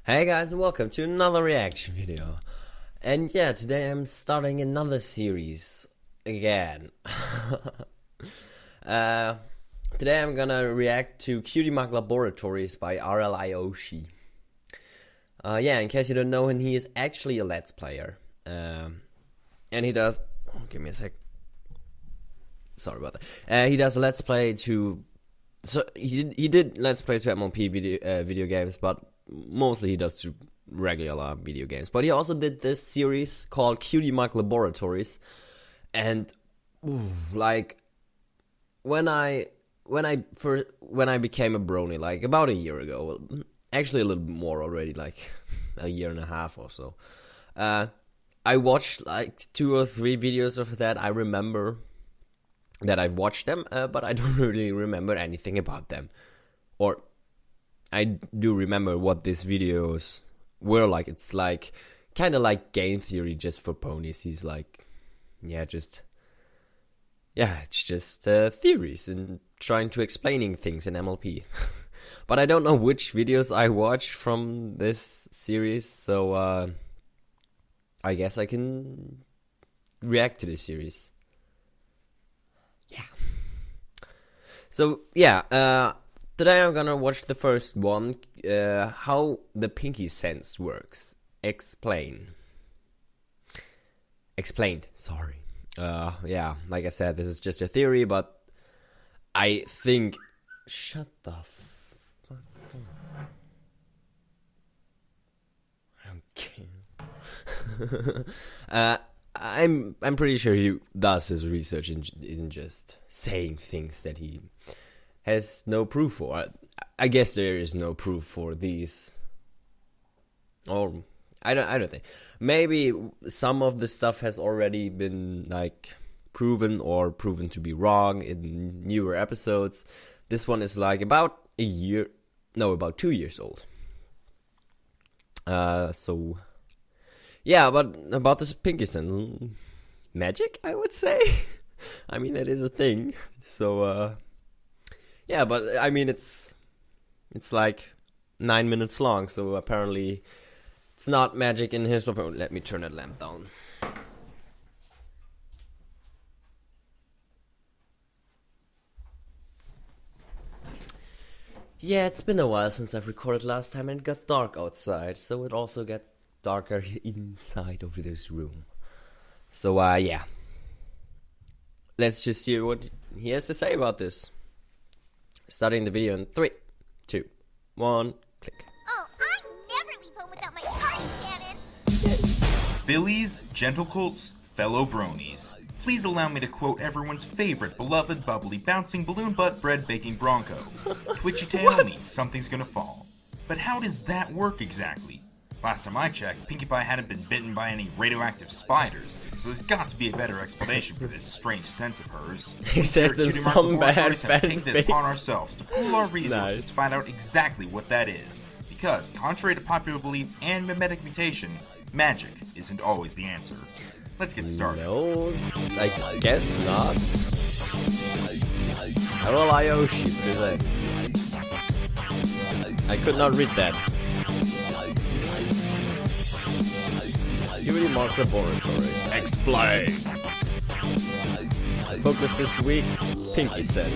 Hey guys, and welcome to another reaction video. And yeah, today I'm starting another series again. Today I'm gonna react to Cutie Laboratories by RLYoshi. Yeah, in case you don't know him, he is actually a Let's Player. And he does... Oh, give me a sec. Sorry about that. He does a Let's Play to... So he did Let's Play to MLP video games, but mostly he does to regular video games. But he also did this series called Cutie Laboratories, and like when I became a brony, like about a year ago, actually a little bit more already, like a year and a half or so, I watched like 2 or 3 videos of that. I remember that I've watched them, but I don't really remember anything about them, or I do remember what these videos were like. It's like kind of like game theory just for ponies. He's like, it's just theories and trying to explaining things in MLP. But I don't know which videos I watched from this series, so I guess I can react to this series. Yeah. So yeah, today I'm gonna watch the first one, how the Pinkie sense works. Explained, sorry. Yeah, like I said, this is just a theory, but I think... Shut the fuck up. Okay. I'm pretty sure he does his research and isn't just saying things that he has no proof for. I guess there is no proof for these, or I don't think. Maybe some of the stuff has already been like proven to be wrong in newer episodes. This one is like about 2 years old. So yeah, but about this Pinkie sense, magic, I would say. I mean, it is a thing. So yeah, but I mean, it's like 9 minutes long, so apparently it's not magic in his opinion. Let me turn that lamp down. Yeah, it's been a while since I've recorded last time, and it got dark outside, so it also got darker inside of this room. So yeah, let's just hear what he has to say about this. Starting the video in 3, 2, 1, click. Oh, I never leave home without my party cannon. Fillies, gentle colts, fellow bronies. Please allow me to quote everyone's favorite beloved, bubbly, bouncing balloon butt bread baking bronco. Twitchy tail means something's gonna fall. But how does that work exactly? Last time I checked, Pinkie Pie hadn't been bitten by any radioactive spiders, so there's got to be a better explanation for this strange sense of hers. He said in some bad have taken it fanfics. upon ourselves to pool our resources to find out exactly what that is. Because, contrary to popular belief and mimetic mutation, magic isn't always the answer. Let's get started. No, I guess not. RLYoshi presents. I could not read that. Cutie Laboratories. Explain. Focus this week, Pinkie said.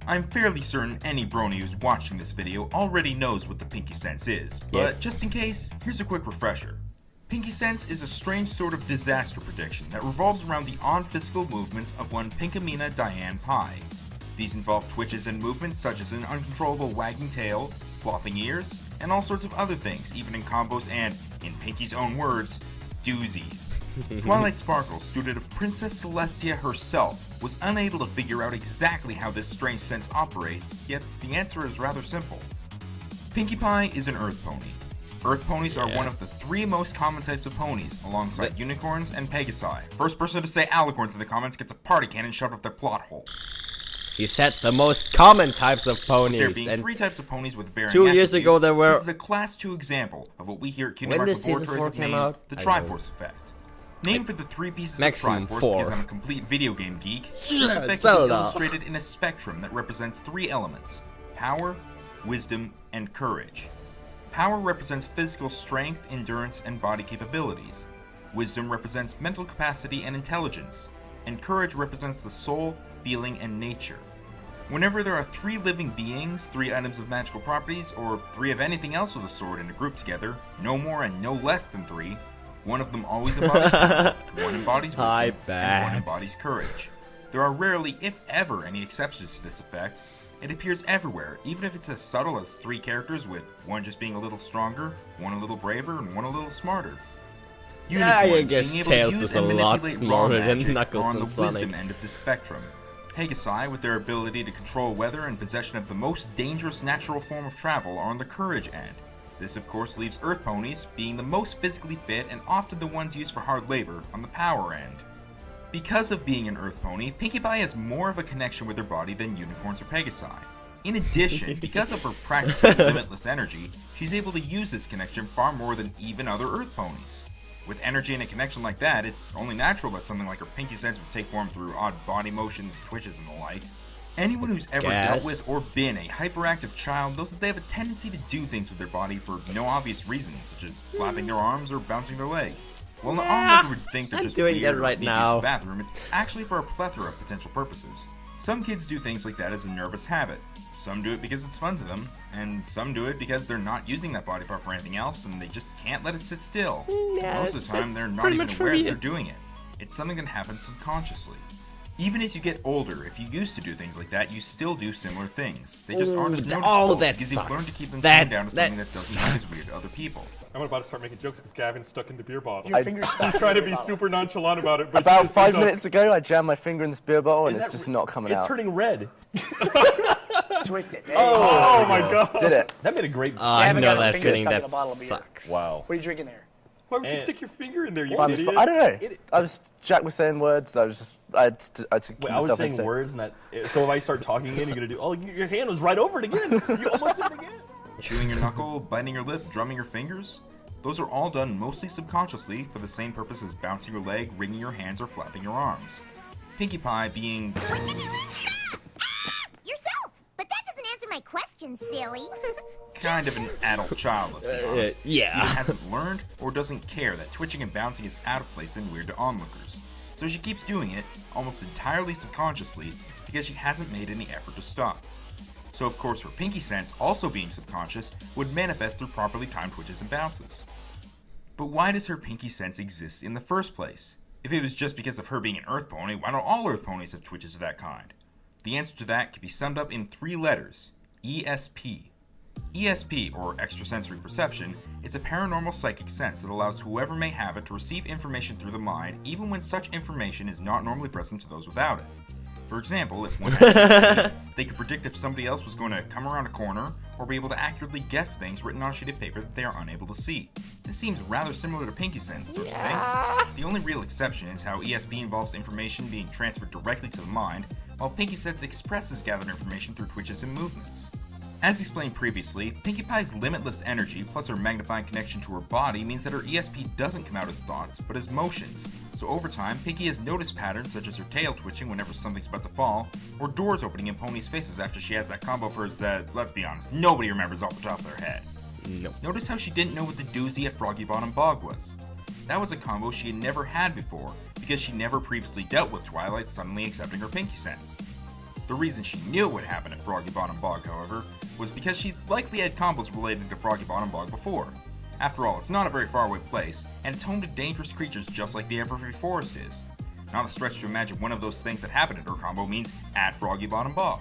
I'm fairly certain any brony who's watching this video already knows what the Pinkie sense is, but Yes. just in case, here's a quick refresher. Pinkie sense is a strange sort of disaster prediction that revolves around the odd physical movements of one Pinkamena Diane Pie. These involve twitches and movements such as an uncontrollable wagging tail, flopping ears, and all sorts of other things, even in combos and, in Pinkie's own words, doozies. Twilight Sparkle, student of Princess Celestia herself, was unable to figure out exactly how this strange sense operates, yet the answer is rather simple. Pinkie Pie is an earth pony. Earth ponies are one of the 3 most common types of ponies, alongside unicorns and pegasi. First person to say alicorns in the comments gets a party cannon shoved up their plot hole. He said the most common types of ponies. There being and 3 types of ponies with varying 2 years ago attributes, there were... This is a class 2 example of what we here at Cutie When did season Laboratories 4 have came named out? the I don't know. Triforce effect. Named for the 3 pieces Maximum of Triforce 4. because I'm a complete video game geek, this effect is Zelda. illustrated in a spectrum that represents 3 elements: power, wisdom, and courage. Power represents physical strength, endurance, and body capabilities. Wisdom represents mental capacity and intelligence. And courage represents the soul, feeling, and nature. Whenever there are 3 living beings, 3 items of magical properties, or 3 of anything else with a sword in a group together, no more and no less than 3, one of them always embodies power, one embodies wisdom, and one embodies courage. There are rarely, if ever, any exceptions to this effect. It appears everywhere, even if it's as subtle as 3 characters, with one just being a little stronger, one a little braver, and one a little smarter. I guess being able Tails to use is a and lot manipulate smarter raw than magic Knuckles are on and the Sonic. wisdom end of the spectrum. Pegasi, with their ability to control weather and possession of the most dangerous natural form of travel, are on the courage end. This of course leaves Earth ponies, being the most physically fit and often the ones used for hard labor, on the power end. Because of being an Earth pony, Pinkie Pie has more of a connection with her body than unicorns or Pegasi. In addition, because of her practically limitless energy, she's able to use this connection far more than even other Earth ponies. With energy and a connection like that, it's only natural that something like her Pinkie sense would take form through odd body motions, twitches, and the like. Anyone who's ever dealt with or been a hyperactive child knows that they have a tendency to do things with their body for no obvious reason, such as flapping their arms or bouncing their leg. While an onlooker would think they're I'm just doing weird it or right need to use now. the bathroom, it's actually for a plethora of potential purposes. Some kids do things like that as a nervous habit. Some do it because it's fun to them, and some do it because they're not using that body part for anything else and they just can't let it sit still. Yeah, Most of the time, they're not even aware that they're doing it. It's something that happens subconsciously. Even as you get older, if you used to do things like that, you still do similar things. They just aren't as noticeable that because you've learned sucks. to keep them That- toned down to something that that doesn't look as weird sucks. to other people. I'm about to start making jokes because Gavin's stuck in the beer bottle. Your finger's stuck He's in trying the to be beer bottle. super nonchalant about it, but About he's 5 minutes ago, I jammed my finger in this beer bottle and Is it's that just re- not coming It's out. turning red. Twist it. Oh my god. Did it? That made a great. I haven't know got his that finger feeling. stuck in That a bottle of beer. sucks. Wow. What are you drinking there? Why would you And- stick your finger in there, you Fun as idiot? fu- I don't know. It- Jack was saying words. I was just, I had to keep Wait, I was myself saying inside. words, and that. So if I start talking again, you're gonna do. Oh, your hand was right over it again. You almost did it again. Chewing your knuckle, biting your lip, drumming your fingers? Those are all done mostly subconsciously for the same purpose as bouncing your leg, wringing your hands, or flapping your arms. Pinkie Pie being What did you yourself? But that doesn't answer my question, silly. kind of an adult child, let's be honest. yeah. Either hasn't learned or doesn't care that twitching and bouncing is out of place and weird to onlookers. So she keeps doing it, almost entirely subconsciously, because she hasn't made any effort to stop. So of course her Pinkie sense, also being subconscious, would manifest through properly timed twitches and bounces. But why does her Pinkie sense exist in the first place? If it was just because of her being an Earth pony, why don't all Earth ponies have twitches of that kind? The answer to that can be summed up in 3 letters: ESP. ESP, or extrasensory perception, is a paranormal psychic sense that allows whoever may have it to receive information through the mind, even when such information is not normally present to those without it. For example, if one had ESP, they could predict if somebody else was going to come around a corner, or be able to accurately guess things written on a sheet of paper that they are unable to see. This seems rather similar to Pinkie sense, don't you think? The only real exception is how ESP involves information being transferred directly to the mind, while Pinkie sense expresses gathered information through twitches and movements. As explained previously, Pinkie Pie's limitless energy plus her magnifying connection to her body means that her ESP doesn't come out as thoughts, but as motions. So over time, Pinkie has noticed patterns such as her tail twitching whenever something's about to fall, or doors opening in ponies' faces after she has that combo of hers that, let's be honest, nobody remembers off the top of their head. Nope. Notice how she didn't know what the doozy at Froggy Bottom Bog was. That was a combo she had never had before, because she never previously dealt with Twilight suddenly accepting her Pinkie sense. The reason she knew it would happen at Froggy Bottom Bog, however, was because she's likely had combos related to Froggy Bottom Bog before. After all, it's not a very far away place, and it's home to dangerous creatures just like the Everfree Forest is. Not a stretch to imagine one of those things that happened at her combo means at Froggy Bottom Bog.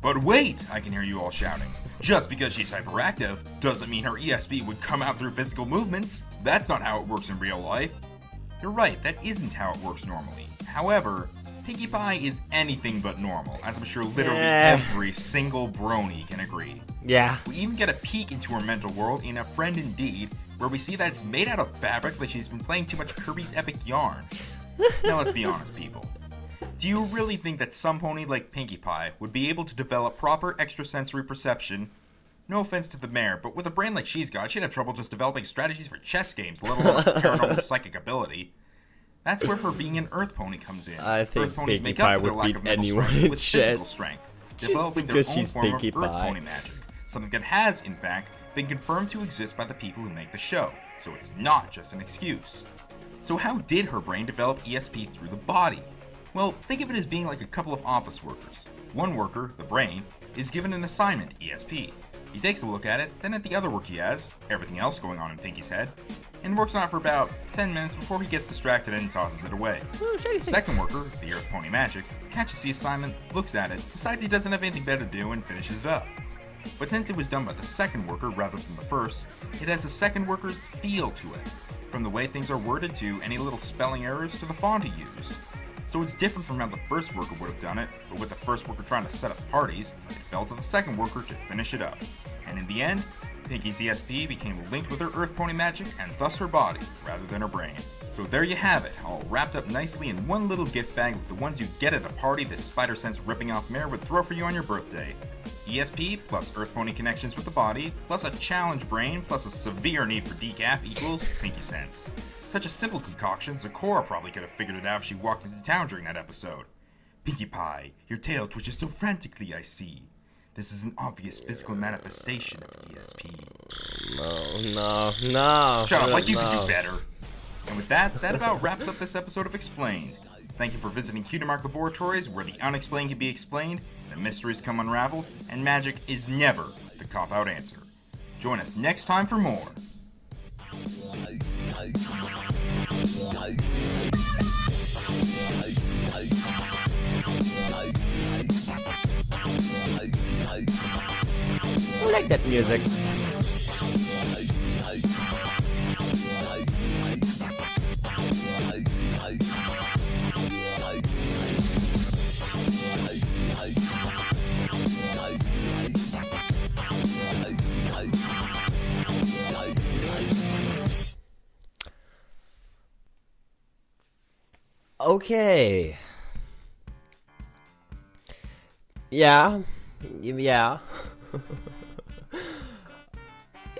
But wait, I can hear you all shouting. Just because she's hyperactive doesn't mean her ESP would come out through physical movements. That's not how it works in real life. You're right, that isn't how it works normally. However, Pinkie Pie is anything but normal, as I'm sure literally every single brony can agree. Yeah. We even get a peek into her mental world in A Friend Indeed, where we see that it's made out of fabric like she's been playing too much Kirby's Epic Yarn. Now let's be honest, people. Do you really think that some pony like Pinkie Pie would be able to develop proper extrasensory perception? No offense to the mayor, but with a brain like she's got, she'd have trouble just developing strategies for chess games, let alone paranormal psychic ability. That's where her being an Earth pony comes in. I think Earth ponies Pinkie make Pie up for their would lack beat of mental anyone strength in with physical chess. strength, Just developing their because own she's form Pinkie of Earth Pie. pony magic, something that has, in fact, been confirmed to exist by the people who make the show, so it's not just an excuse. So how did her brain develop ESP through the body? Well, think of it as being like a couple of office workers. One worker, the brain, is given an assignment, ESP. He takes a look at it, then at the other work he has, everything else going on in Pinkie's head, and works on it for about 10 minutes before he gets distracted and tosses it away. The second worker, the Earth Pony Magic, catches the assignment, looks at it, decides he doesn't have anything better to do, and finishes it up. But since it was done by the second worker rather than the first, it has the second worker's feel to it, from the way things are worded to any little spelling errors to the font he used. So it's different from how the first worker would have done it, but with the first worker trying to set up parties, it fell to the second worker to finish it up. And in the end, Pinkie's ESP became linked with her Earth Pony Magic and thus her body, rather than her brain. So there you have it, all wrapped up nicely in one little gift bag with the ones you get at a party this spider sense ripping off mirror would throw for you on your birthday. ESP plus Earth Pony connections with the body, plus a challenge brain, plus a severe need for decaf equals Pinkie sense. Such a simple concoction, Zecora probably could have figured it out if she walked into town during that episode. Pinkie Pie, your tail twitches so frantically, I see. This is an obvious physical manifestation of ESP. No. Shut up, like you could do better. And with that about wraps up this episode of Explained. Thank you for visiting Cutie Laboratories, where the unexplained can be explained, the mysteries come unraveled, and magic is never the cop-out answer. Join us next time for more. I like that music. Okay. Yeah.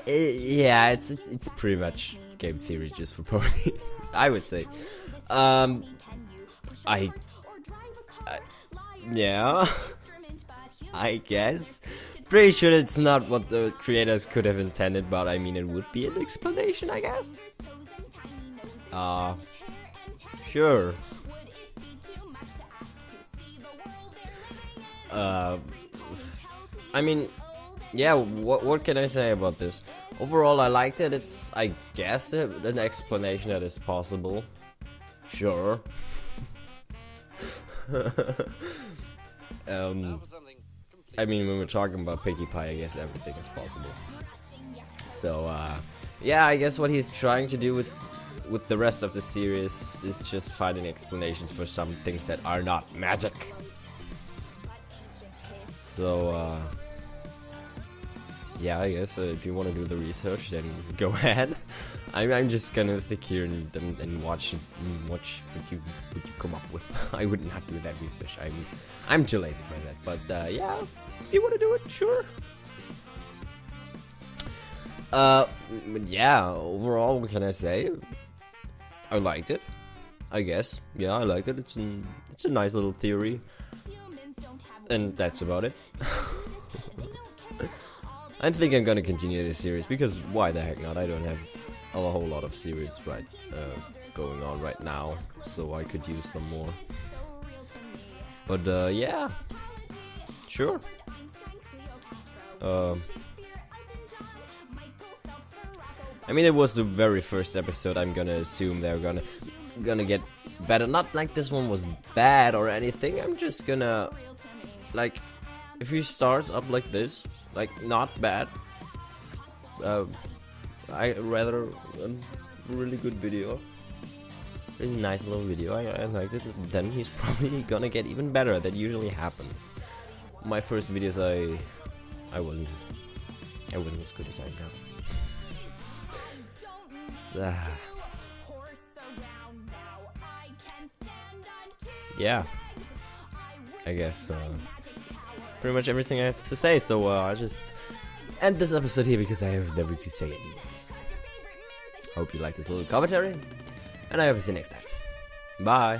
Yeah, it's pretty much game theory just for ponies, I would say. Yeah, I guess. Pretty sure it's not what the creators could have intended, but I mean it would be an explanation, I guess. Sure. I mean, yeah, what can I say about this? Overall, I liked it. It's, I guess, an explanation that is possible. Sure. I mean, when we're talking about Pinkie Pie, I guess everything is possible. So, yeah, I guess what he's trying to do with the rest of the series is just finding explanations for some things that are not magic. So, yeah, I guess if you want to do the research, then go ahead. I'm just gonna stick here and watch what you come up with. I would not do that research. I'm too lazy for that. But yeah, if you want to do it, sure. Yeah. Overall, what can I say? I liked it. I guess. Yeah, I liked it. It's a nice little theory. And that's about it. I think I'm gonna continue this series because why the heck not? I don't have a whole lot of series going on right now, so I could use some more. But yeah, sure. I mean, it was the very first episode. I'm gonna assume they're gonna get better. Not like this one was bad or anything. I'm just gonna, like, if he starts up like this, like, not bad, I rather a really good video, really nice little video. I liked it. Then he's probably gonna get even better. That usually happens. My first videos, I wasn't as good as I am now. Yeah, I guess pretty much everything I have to say, so I'll just end this episode here because I have nothing to say anyways. Hope you liked this little commentary, and I hope to see you next time. Bye!